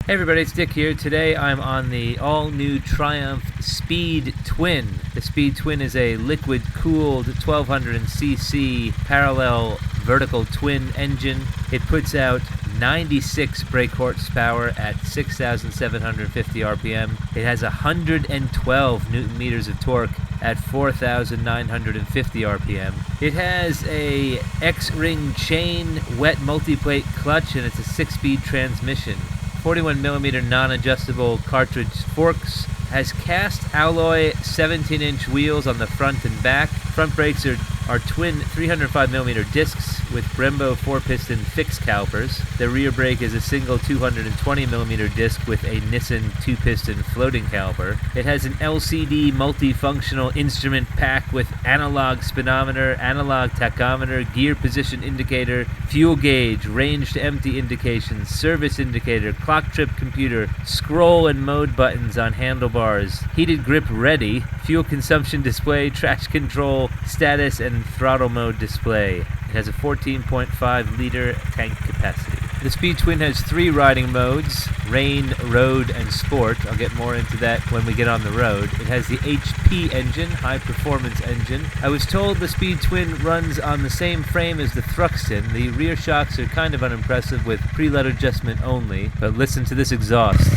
Hey everybody, it's Dick here. Today I'm on the all-new Triumph Speed Twin. The Speed Twin is a liquid-cooled 1200cc parallel vertical twin engine. It puts out 96 brake horsepower at 6,750 RPM. It has 112 newton meters of torque at 4,950 RPM. It has a X-ring chain wet multiplate clutch, and it's a 6-speed transmission. 41mm non-adjustable cartridge forks, has cast alloy 17-inch wheels on the front and back. Front brakes are twin 305mm discs with Brembo 4-piston fixed calipers. The rear brake is a single 220mm disc with a Nissan 2-piston floating caliper. It has an LCD multifunctional instrument pack with analog speedometer, analog tachometer, gear position indicator, fuel gauge, range to empty indications, service indicator, clock trip computer, scroll and mode buttons on handlebars, heated grip ready, fuel consumption display, traction control, status, and throttle mode display. It has a 14.5 liter tank capacity. The Speed Twin has 3 riding modes: rain, road, and sport. I'll get more into that when we get on the road. It has the HP engine, high performance engine. I was told the Speed Twin runs on the same frame as the Thruxton. The rear shocks are kind of unimpressive with preload adjustment only, but listen to this exhaust.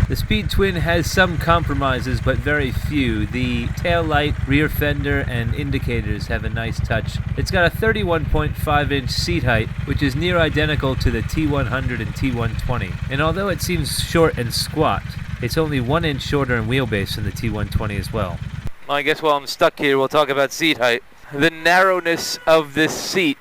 The Speed Twin has some compromises, but very few. The tail light, rear fender, and indicators have a nice touch. It's got a 31.5-inch seat height, which is near identical to the T100 and T120. And although it seems short and squat, it's only 1 inch shorter in wheelbase than the T120 as well. Well, I guess while I'm stuck here, we'll talk about seat height. The narrowness of this seat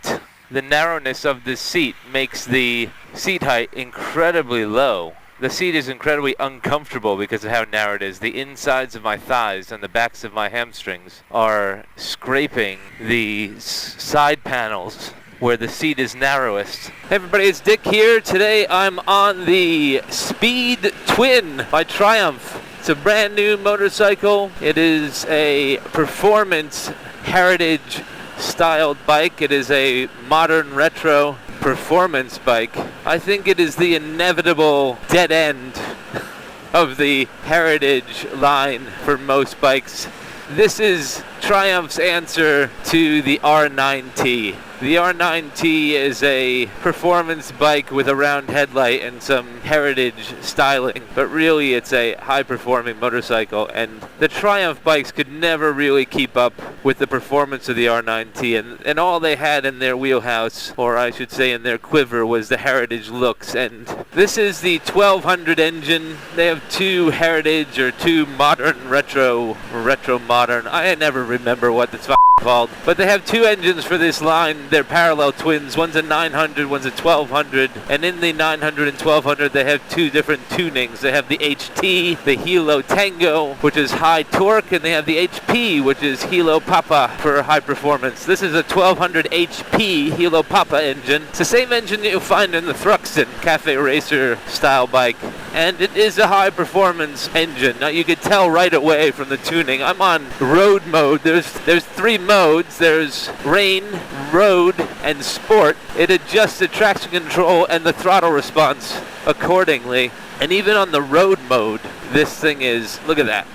makes the seat height incredibly low. The seat is incredibly uncomfortable because of how narrow it is. The insides of my thighs and the backs of my hamstrings are scraping the side panels where the seat is narrowest. Hey everybody, it's Dick here. Today I'm on the Speed Twin by Triumph. It's a brand new motorcycle. It is a performance heritage styled bike. It is a modern retro performance bike. I think it is the inevitable dead end of the heritage line for most bikes. This is Triumph's answer to the R9T. The R9T is a performance bike with a round headlight and some heritage styling, but really it's a high-performing motorcycle, and the Triumph bikes could never really keep up with the performance of the R9T, and all they had in their wheelhouse, or I should say in their quiver, was the heritage looks. And this is the 1200 engine. They have 2 heritage or 2 modern retro modern. I never remember what it's called, but they have 2 engines for this line. They're parallel twins. One's a 900, one's a 1200, and in the 900 and 1200 they have 2 different tunings. They have the HT, the Hilo Tango, which is high torque, and they have the HP, which is Hilo Papa for high performance. This is a 1200 HP Hilo Papa engine. It's the same engine that you'll find in the Thruxton Cafe Racer style bike, and it is a high performance engine. Now you could tell right away from the tuning. I'm on road mode. There's 3 modes. There's rain, road, and sport. It adjusts the traction control and the throttle response accordingly. And even on the road mode, this thing is, look at that.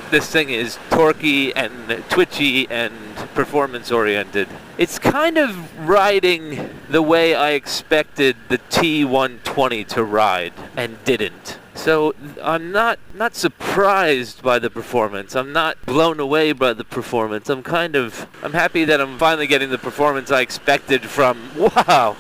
This thing is torquey and twitchy and performance oriented. It's kind of riding the way I expected the T120 to ride and didn't. So I'm not surprised by the performance. I'm not blown away by the performance. I'm happy that I'm finally getting the performance I expected from, wow.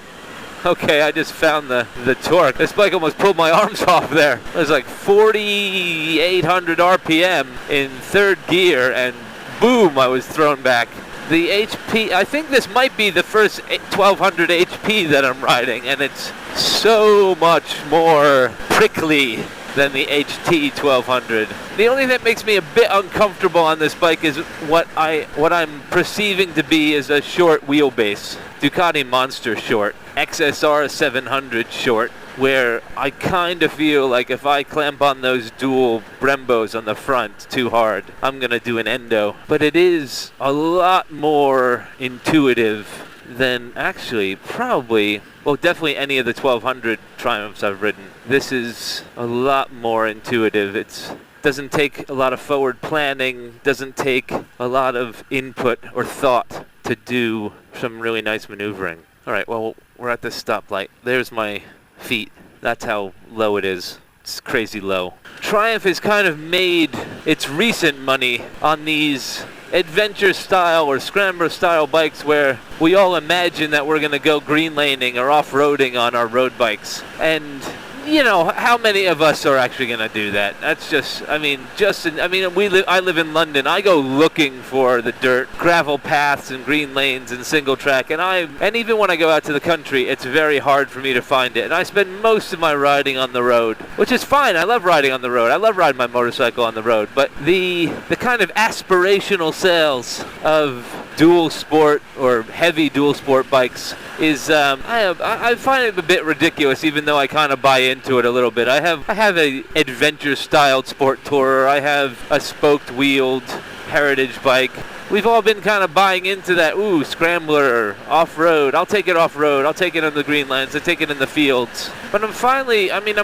Okay, I just found the torque. This bike almost pulled my arms off there. It was like 4,800 RPM in 3rd gear, and boom, I was thrown back. The HP, I think this might be the first 1200 HP that I'm riding, and it's so much more prickly than the HT 1200. The only thing that makes me a bit uncomfortable on this bike is what I'm perceiving to be is a short wheelbase. Ducati Monster short, XSR 700 short, where I kind of feel like if I clamp on those dual Brembos on the front too hard, I'm going to do an endo. But it is a lot more intuitive than actually probably, well, definitely any of the 1200 Triumphs I've ridden. This is a lot more intuitive. It doesn't take a lot of forward planning, doesn't take a lot of input or thought to do some really nice maneuvering. All right, well, we're at this stoplight. There's my feet. That's how low it is. It's crazy low. Triumph has kind of made its recent money on these adventure style or scrambler style bikes where we all imagine that we're going to go green laning or off-roading on our road bikes. And you know, how many of us are actually going to do that? That's just, I mean, I live in London. I go looking for the dirt, gravel paths and green lanes and single track. And even when I go out to the country, it's very hard for me to find it. And I spend most of my riding on the road, which is fine. I love riding on the road. I love riding my motorcycle on the road. But the kind of aspirational sales of dual sport or heavy dual sport bikes is I find it a bit ridiculous, even though I kind of buy into it a little bit. I have a adventure styled sport tourer. I have a spoked wheeled heritage bike. We've all been kind of buying into that, ooh, scrambler, off-road. I'll take it off-road. I'll take it on the green lands. I'll take it in the fields. But I'm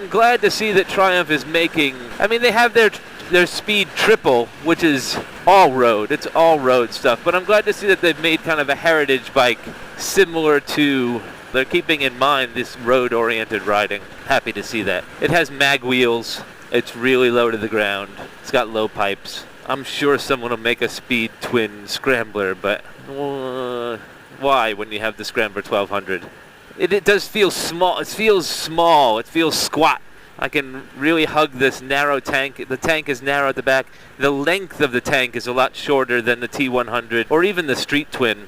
glad to see that Triumph is making, they have their speed triple, which is all road. It's all road stuff. But I'm glad to see that they've made kind of a heritage bike similar to, they're keeping in mind this road-oriented riding. Happy to see that. It has mag wheels. It's really low to the ground. It's got low pipes. I'm sure someone will make a speed twin scrambler, but why when you have the Scrambler 1200? It does feel small. It feels small. It feels squat. I can really hug this narrow tank. The tank is narrow at the back. The length of the tank is a lot shorter than the T100 or even the Street Twin.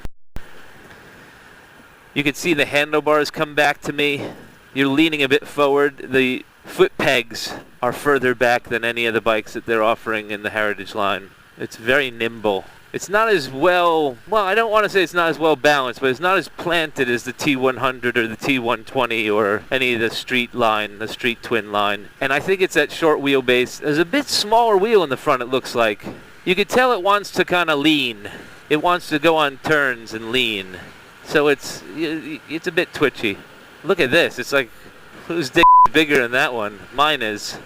You can see the handlebars come back to me. You're leaning a bit forward. The foot pegs are further back than any of the bikes that they're offering in the Heritage line. It's very nimble. It's not as well, I don't want to say it's not as well balanced, but it's not as planted as the T100 or the T120 or any of the Street line, the Street Twin line. And I think it's that short wheelbase. There's a bit smaller wheel in the front, it looks like. You could tell it wants to kind of lean. It wants to go on turns and lean. So it's a bit twitchy. Look at this. It's like, whose dick is bigger than that one? Mine is.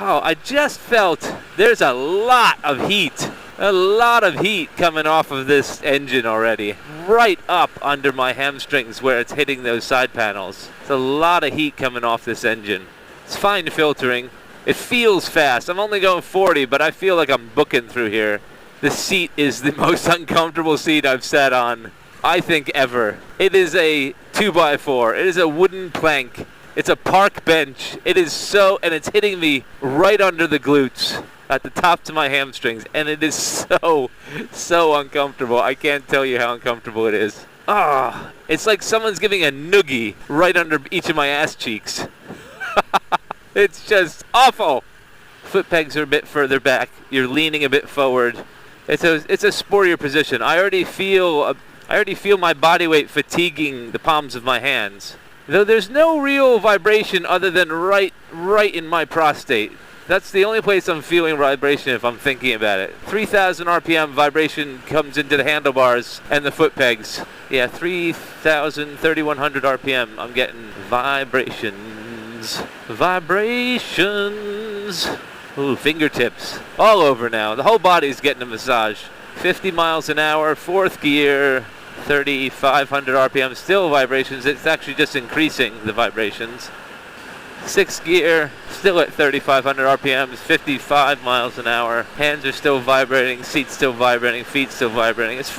Oh, I just felt there's a lot of heat. A lot of heat coming off of this engine already. Right up under my hamstrings where it's hitting those side panels. It's a lot of heat coming off this engine. It's fine filtering. It feels fast. I'm only going 40, but I feel like I'm booking through here. The seat is the most uncomfortable seat I've sat on, I think, ever. It is a 2x4. It is a wooden plank. It's a park bench. It is and it's hitting me right under the glutes at the top to my hamstrings. And it is so uncomfortable. I can't tell you how uncomfortable it is. It's like someone's giving a noogie right under each of my ass cheeks. It's just awful. Foot pegs are a bit further back. You're leaning a bit forward. It's a sportier position. I already feel my body weight fatiguing the palms of my hands. Though there's no real vibration other than right in my prostate. That's the only place I'm feeling vibration if I'm thinking about it. 3,000 RPM vibration comes into the handlebars and the foot pegs. Yeah, 3,000, 3,100 RPM. I'm getting vibrations. Vibrations. Ooh, fingertips. All over now. The whole body's getting a massage. 50 miles an hour, fourth gear. 3,500 RPM, still vibrations. It's actually just increasing the vibrations. Sixth gear, still at 3,500 RPMs, 55 miles an hour. Hands are still vibrating, seat's still vibrating, feet still vibrating. It's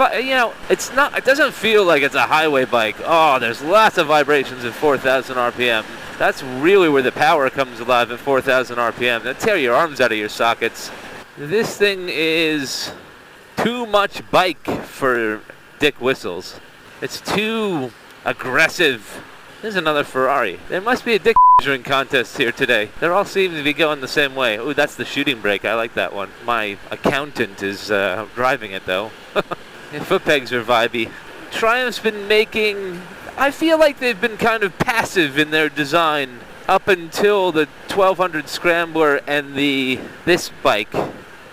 it's not. It doesn't feel like it's a highway bike. Oh, there's lots of vibrations at 4,000 RPM. That's really where the power comes alive at 4,000 RPM. That'll tear your arms out of your sockets. This thing is too much bike for Dick Whistles. It's too aggressive There's another Ferrari. There must be a dick measuring contest here today. They all seem to be going the same way. Ooh, that's the shooting brake. I like that one. My accountant is driving it, though. Yeah, foot pegs are vibey. Triumph's been making... I feel like they've been kind of passive in their design up until the 1200 Scrambler and this bike,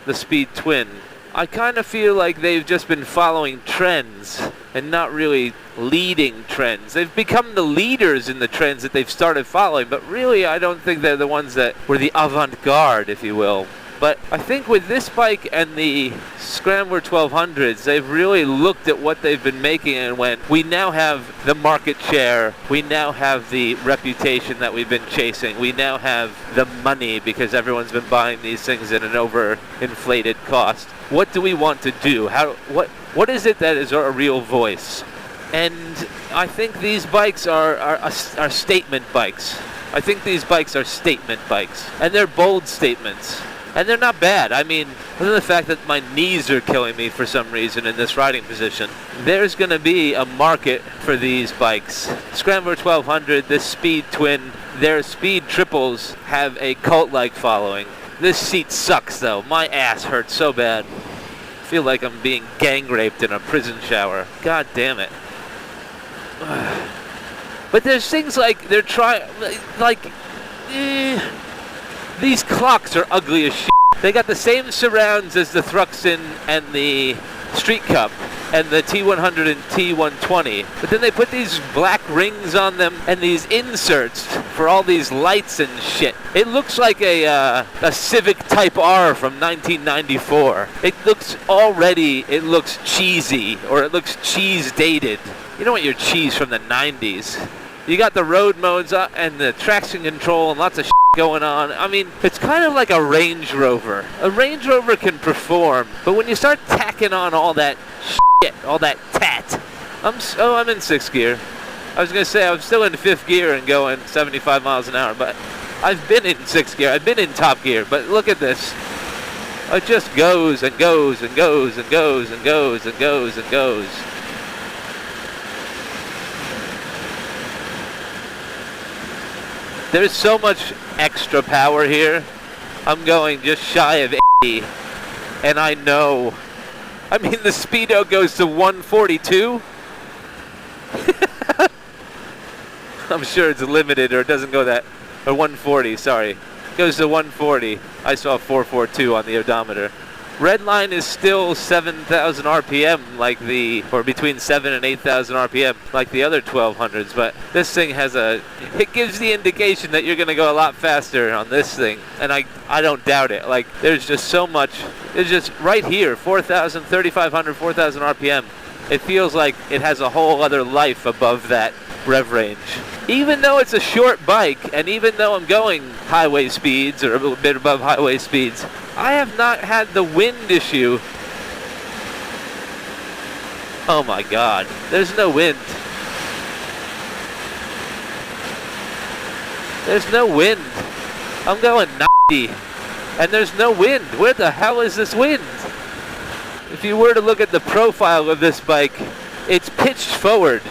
the Speed Twin. I kind of feel like they've just been following trends and not really leading trends. They've become the leaders in the trends that they've started following, but really I don't think they're the ones that were the avant-garde, if you will. But I think with this bike and the Scrambler 1200s, they've really looked at what they've been making and went, we now have the market share, we now have the reputation that we've been chasing, we now have the money because everyone's been buying these things at an overinflated cost. What do we want to do? What is it that is our real voice? And I think these bikes are statement bikes. I think these bikes are statement bikes, and they're bold statements. And they're not bad. I mean, other than the fact that my knees are killing me for some reason in this riding position, there's going to be a market for these bikes. Scrambler 1200, this Speed Twin, their Speed Triples have a cult-like following. This seat sucks, though. My ass hurts so bad. I feel like I'm being gang raped in a prison shower. God damn it. But there's things like they're trying, these clocks are ugly as shit. They got the same surrounds as the Thruxton and the Street Cup and the T100 and T120. But then they put these black rings on them and these inserts for all these lights and shit. It looks like a Civic Type R from 1994. It looks cheesy, or it looks cheese dated. You don't want your cheese from the 90s. You got the road modes and the traction control and lots of shit going on. I mean, it's kind of like a Range Rover. A Range Rover can perform, but when you start tacking on all that shit, all that tat, I'm in 6th gear. I was going to say I'm still in 5th gear and going 75 miles an hour, but I've been in 6th gear. I've been in top gear, but look at this. It just goes and goes and goes and goes and goes and goes and goes. There's so much extra power here. I'm going just shy of 80, and I know. I mean, the speedo goes to 142. I'm sure it's limited, or it doesn't go that, or 140, sorry. It goes to 140. I saw 442 on the odometer. Red line is still 7,000 RPM, or between 7 and 8,000 RPM, like the other 1200s. But this thing it gives the indication that you're going to go a lot faster on this thing, and I don't doubt it. Like, there's just so much. It's just right here, 4,000, 3,500, 4,000 RPM. It feels like it has a whole other life above that rev range. Even though it's a short bike, and even though I'm going highway speeds or a little bit above highway speeds, I have not had the wind issue. Oh my God, there's no wind. There's no wind. I'm going 90, and there's no wind. Where the hell is this wind? If you were to look at the profile of this bike, it's pitched forward.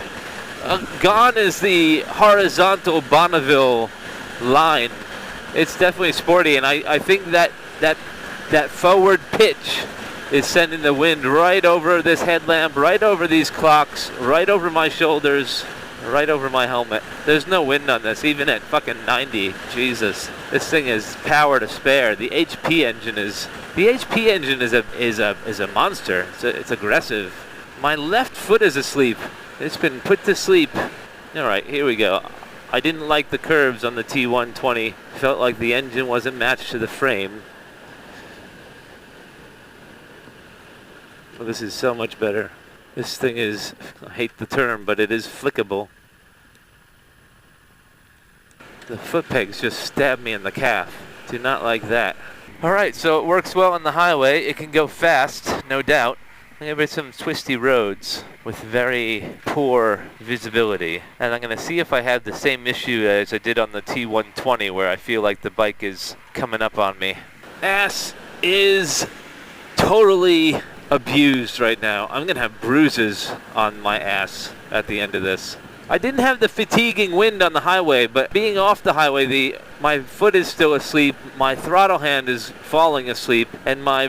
Gone is the horizontal Bonneville line. It's definitely sporty, and I think that forward pitch is sending the wind right over this headlamp, right over these clocks, right over my shoulders, right over my helmet. There's no wind on this, even at fucking 90. Jesus, this thing is power to spare. The HP engine is a monster. It's aggressive. My left foot is asleep. It's been put to sleep. All right, here we go. I didn't like the curves on the T120. Felt like the engine wasn't matched to the frame. Well, this is so much better. This thing is, I hate the term, but it is flickable. The foot pegs just stabbed me in the calf. Do not like that. All right, so it works well on the highway. It can go fast, no doubt. There's some twisty roads with very poor visibility. And I'm going to see if I have the same issue as I did on the T120, where I feel like the bike is coming up on me. Ass is totally abused right now. I'm going to have bruises on my ass at the end of this. I didn't have the fatiguing wind on the highway, but being off the highway, my foot is still asleep, my throttle hand is falling asleep, and my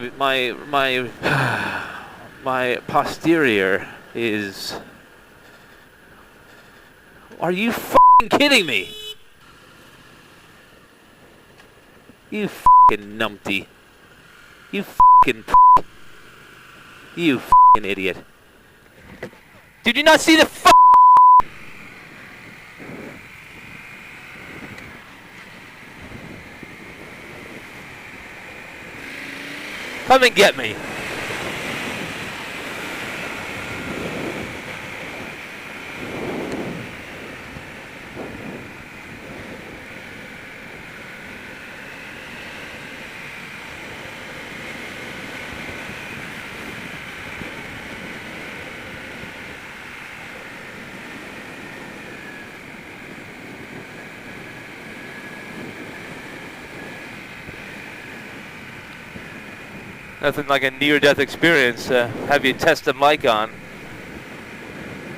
my posterior is... Are you f***ing kidding me? You f***ing numpty. You f***ing p***. You f***ing idiot. Did you not see the f***? Come and get me. Nothing like a near-death experience. Have you test a mic on,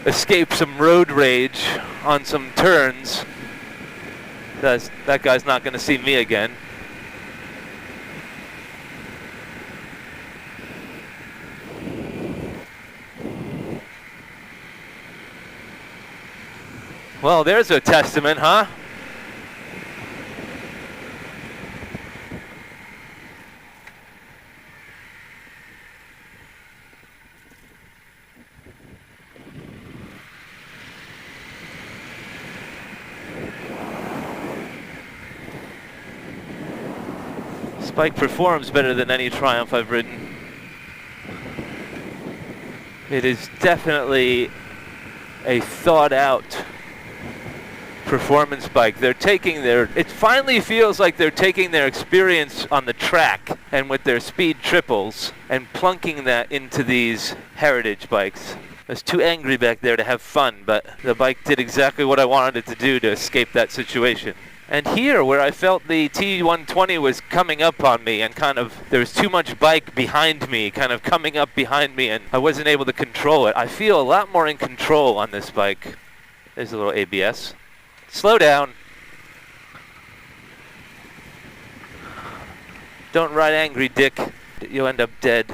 escape some road rage on some turns. That guy's not going to see me again. Well, there's a testament, huh? Bike performs better than any Triumph I've ridden. It is definitely a thought out performance bike. It finally feels like they're taking their experience on the track and with their speed triples and plunking that into these heritage bikes. I was too angry back there to have fun, but the bike did exactly what I wanted it to do to escape that situation. And here, where I felt the T120 was coming up on me and there was too much bike behind me, kind of coming up behind me, and I wasn't able to control it. I feel a lot more in control on this bike. There's a little ABS. Slow down. Don't ride angry, Dick. You'll end up dead.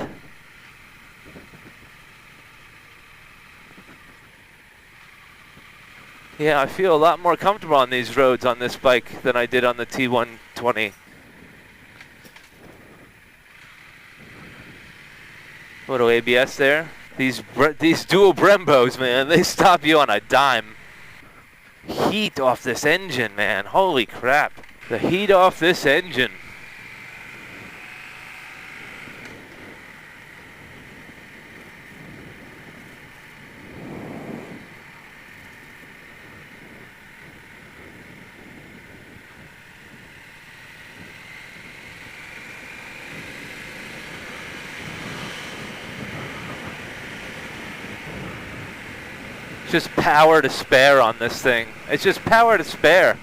Yeah, I feel a lot more comfortable on these roads on this bike than I did on the T120. Little ABS there. These dual Brembos, man, they stop you on a dime. Heat off this engine, man. Holy crap. The heat off this engine. Just power to spare on this thing. It's just power to spare.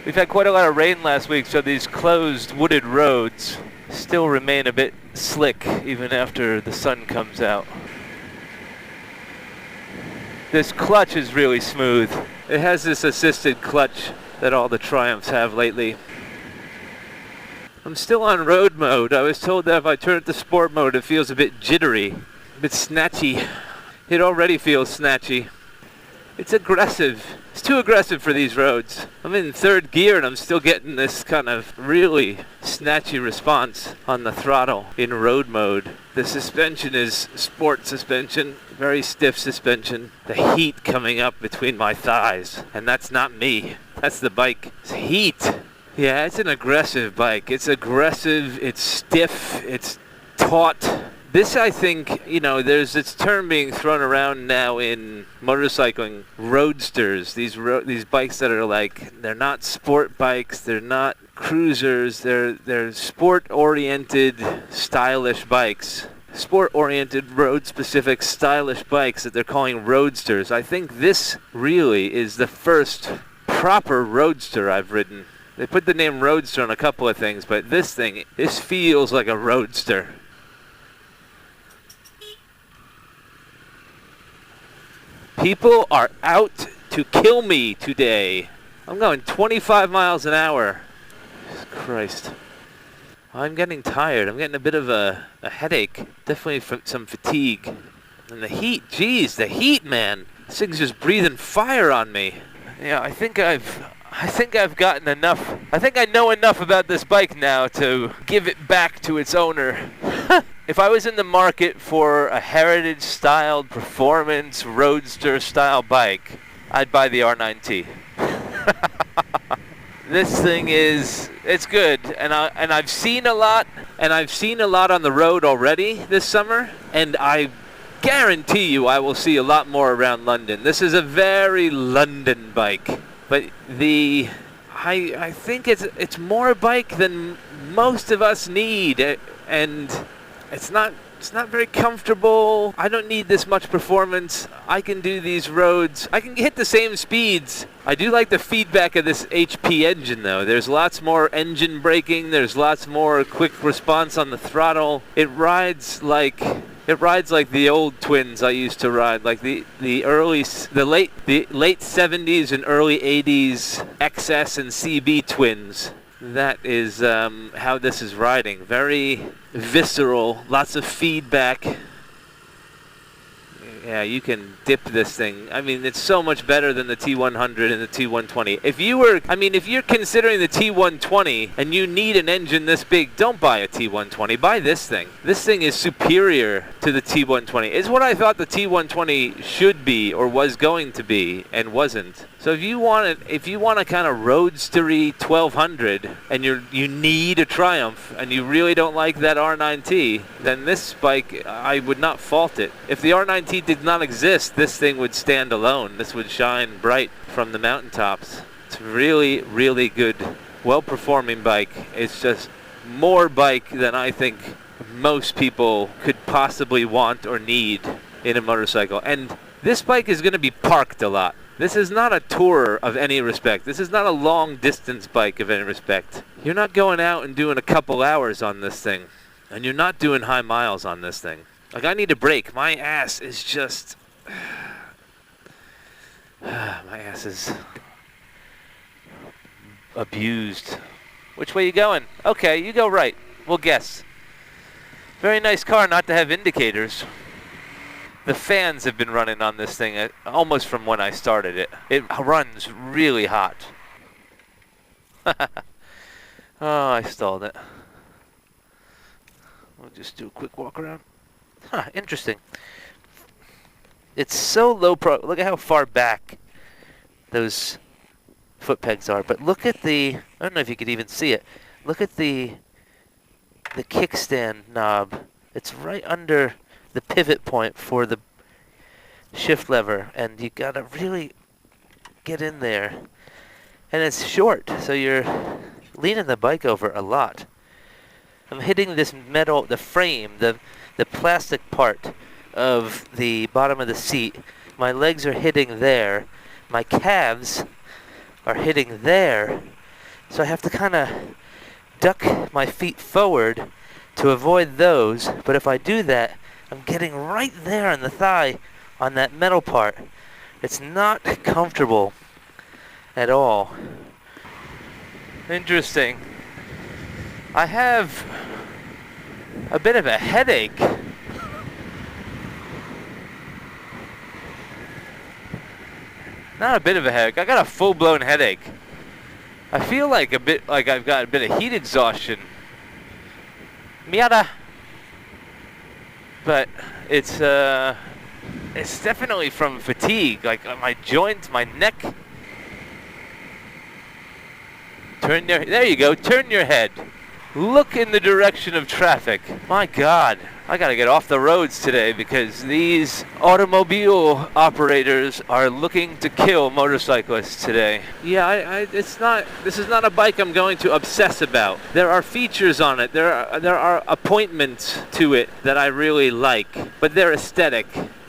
We've had quite a lot of rain last week, so these closed wooded roads still remain a bit slick even after the sun comes out. This clutch is really smooth. It has this assisted clutch that all the Triumphs have lately. I'm still on road mode. I was told that if I turn it to sport mode, it feels a bit jittery. A bit snatchy. It already feels snatchy. It's aggressive. It's too aggressive for these roads. I'm in third gear and I'm still getting this kind of really snatchy response on the throttle in road mode. The suspension is sport suspension, very stiff suspension. The heat coming up between my thighs. And that's not me. That's the bike. It's heat. Yeah, it's an aggressive bike. It's aggressive, it's stiff, it's taut. This, I think, there's this term being thrown around now in motorcycling, roadsters. These bikes that are they're not sport bikes, they're not cruisers, they're sport-oriented, stylish bikes. Sport-oriented, road-specific, stylish bikes that they're calling roadsters. I think this really is the first proper roadster I've ridden. They put the name roadster on a couple of things, but this feels like a roadster. People are out to kill me today. I'm going 25 miles an hour. Jesus Christ. I'm getting tired. I'm getting a bit of a headache. Definitely some fatigue. And the heat, geez, the heat, man. This thing's just breathing fire on me. Yeah, I think I've gotten enough. I think I know enough about this bike now to give it back to its owner. If I was in the market for a heritage-styled, performance, roadster-style bike, I'd buy the R9T. This thing it's good, and I've seen a lot, on the road already this summer, and I guarantee you I will see a lot more around London. This is a very London bike, but I think it's more a bike than most of us need, and it's not very comfortable. I don't need this much performance. I can do these roads. I can hit the same speeds. I do like the feedback of this HP engine, though. There's lots more engine braking. There's lots more quick response on the throttle. It rides like the old twins I used to ride, like the late 70s and early 80s XS and CB twins. That is how this is riding. Very visceral, lots of feedback. Yeah, you can dip this thing. I mean, it's so much better than the T100 and the T120. If you're considering the T120 and you need an engine this big, don't buy a T120. Buy this thing. This thing is superior to the T120. It's what I thought the T120 should be or was going to be and wasn't. So if you want a kind of roadstery 1200 and you need a Triumph and you really don't like that R9T, then this bike, I would not fault it. If the R9T did not exist, this thing would stand alone. This would shine bright from the mountaintops. It's really, really good, well-performing bike. It's just more bike than I think most people could possibly want or need in a motorcycle. And this bike is going to be parked a lot. This is not a tourer of any respect. This is not a long-distance bike of any respect. You're not going out and doing a couple hours on this thing. And you're not doing high miles on this thing. Like, I need a break. My ass is just... my ass is abused. Which way you going? Okay, you go right. We'll guess. Very nice car not to have indicators. The fans have been running on this thing almost from when I started it. It runs really hot. Oh, I stalled it. We'll just do a quick walk around. Huh, interesting. It's so low look at how far back those foot pegs are. But look at I don't know if you could even see it. Look at the kickstand knob. It's right under the pivot point for the shift lever, and you gotta really get in there. And it's short, so you're leaning the bike over a lot. I'm hitting this metal, the frame, the plastic part of the bottom of the seat. My legs are hitting there. My calves are hitting there. So I have to kind of duck my feet forward to avoid those. But if I do that, I'm getting right there on the thigh on that metal part. It's not comfortable at all. Interesting. I have a bit of a headache. Not a bit of a headache. I got a full-blown headache. I feel like I've got a bit of heat exhaustion. Miata. But it's definitely from fatigue. Like my joints, my neck. There you go. Turn your head. Look in the direction of traffic. My God, I gotta get off the roads today because these automobile operators are looking to kill motorcyclists today. Yeah, this is not a bike I'm going to obsess about. There are features on it. There are appointments to it that I really like, but they're aesthetic.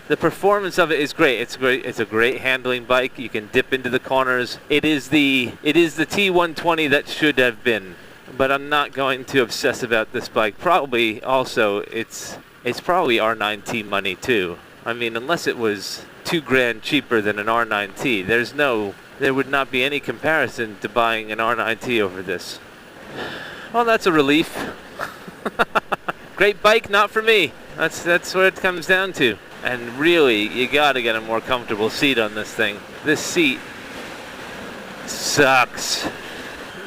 The performance of it is great. It's great. It's a great handling bike. You can dip into the corners. It is the T120 that should have been. But I'm not going to obsess about this bike. Probably also it's probably R9T money too. I mean, unless it was $2,000 cheaper than an R9T, there would not be any comparison to buying an R9T over this. Well, that's a relief. Great bike, not for me. That's what it comes down to. And really, you gotta get a more comfortable seat on this thing. This seat sucks.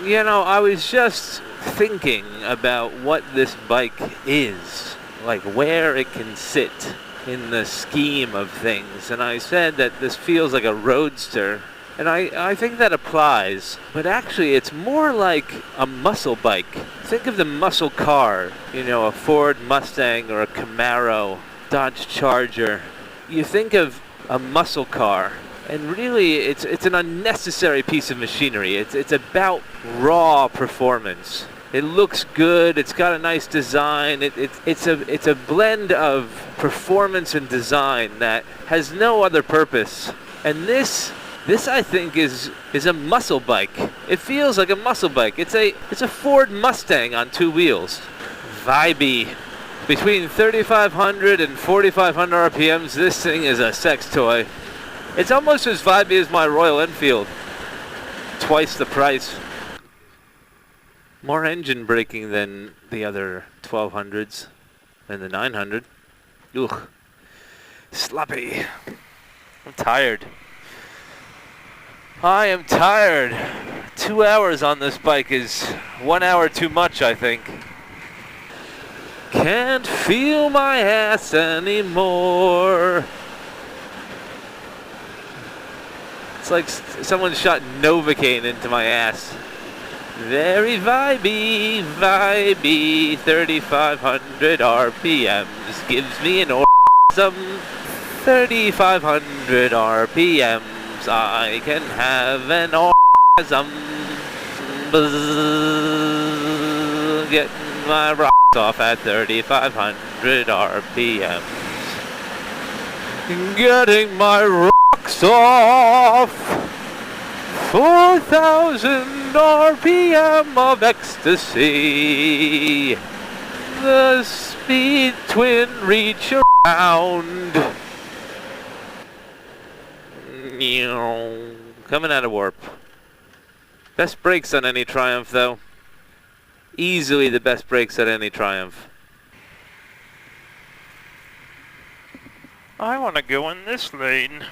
You know, I was just thinking about what this bike is, like where it can sit in the scheme of things. And I said that this feels like a roadster. And I think that applies, but actually it's more like a muscle bike. Think of the muscle car, you know, a Ford Mustang or a Camaro, Dodge Charger. You think of a muscle car, and really it's an unnecessary piece of machinery. It's about raw performance. It looks good, it's got a nice design, it's a blend of performance and design that has no other purpose. And this I think is a muscle bike. It feels like a muscle bike. It's a Ford Mustang on two wheels. Vibey. Between 3,500 and 4,500 RPMs, this thing is a sex toy. It's almost as vibey as my Royal Enfield. Twice the price. More engine braking than the other 1200s and the 900. Ugh. Sloppy. I'm tired. I am tired. 2 hours on this bike is 1 hour too much, I think. Can't feel my ass anymore. It's like someone shot Novocaine into my ass. Very vibey, 3,500 RPMs gives me an orgasm. 3,500 RPMs. I can have an orgasm. Buzz, getting my rocks off at 3,500 RPMs. Getting my rocks off. 4,000 RPM of ecstasy. The speed twin reach around. Coming out of warp. Best brakes on any Triumph, though. Easily the best brakes on any Triumph. I want to go in this lane.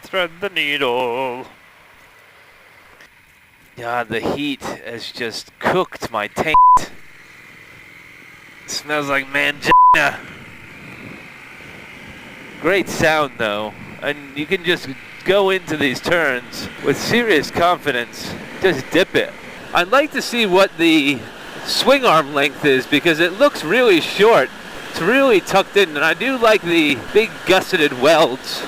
Thread the needle. God, the heat has just cooked my taint. Smells like mangina. Great sound, though. And you can just go into these turns with serious confidence. Just dip it. I'd like to see what the swing arm length is because it looks really short. It's really tucked in, and I do like the big gusseted welds.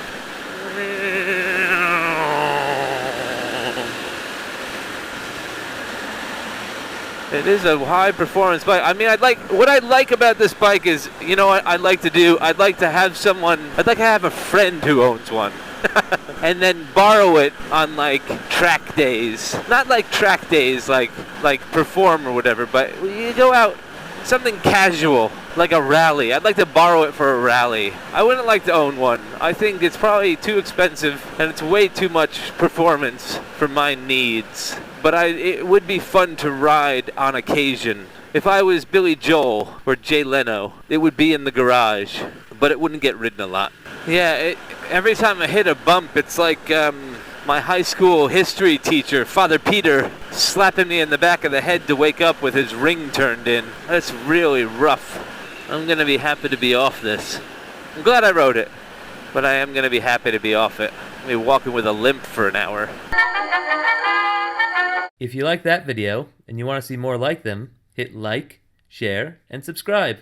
It is a high performance bike. I mean, what I like about this bike is, you know what I'd like to do? I'd like to have a friend who owns one. And then borrow it on like track days. Not like track days like perform or whatever, but you go out, something casual, like a rally. I'd like to borrow it for a rally. I wouldn't like to own one. I think it's probably too expensive and it's way too much performance for my needs. But it would be fun to ride on occasion. If I was Billy Joel or Jay Leno, it would be in the garage, but it wouldn't get ridden a lot. Yeah, every time I hit a bump, it's like my high school history teacher, Father Peter, slapping me in the back of the head to wake up with his ring turned in. That's really rough. I'm going to be happy to be off this. I'm glad I rode it, but I am going to be happy to be off it. I'll be walking with a limp for an hour. If you like that video and you want to see more like them, hit like, share, and subscribe.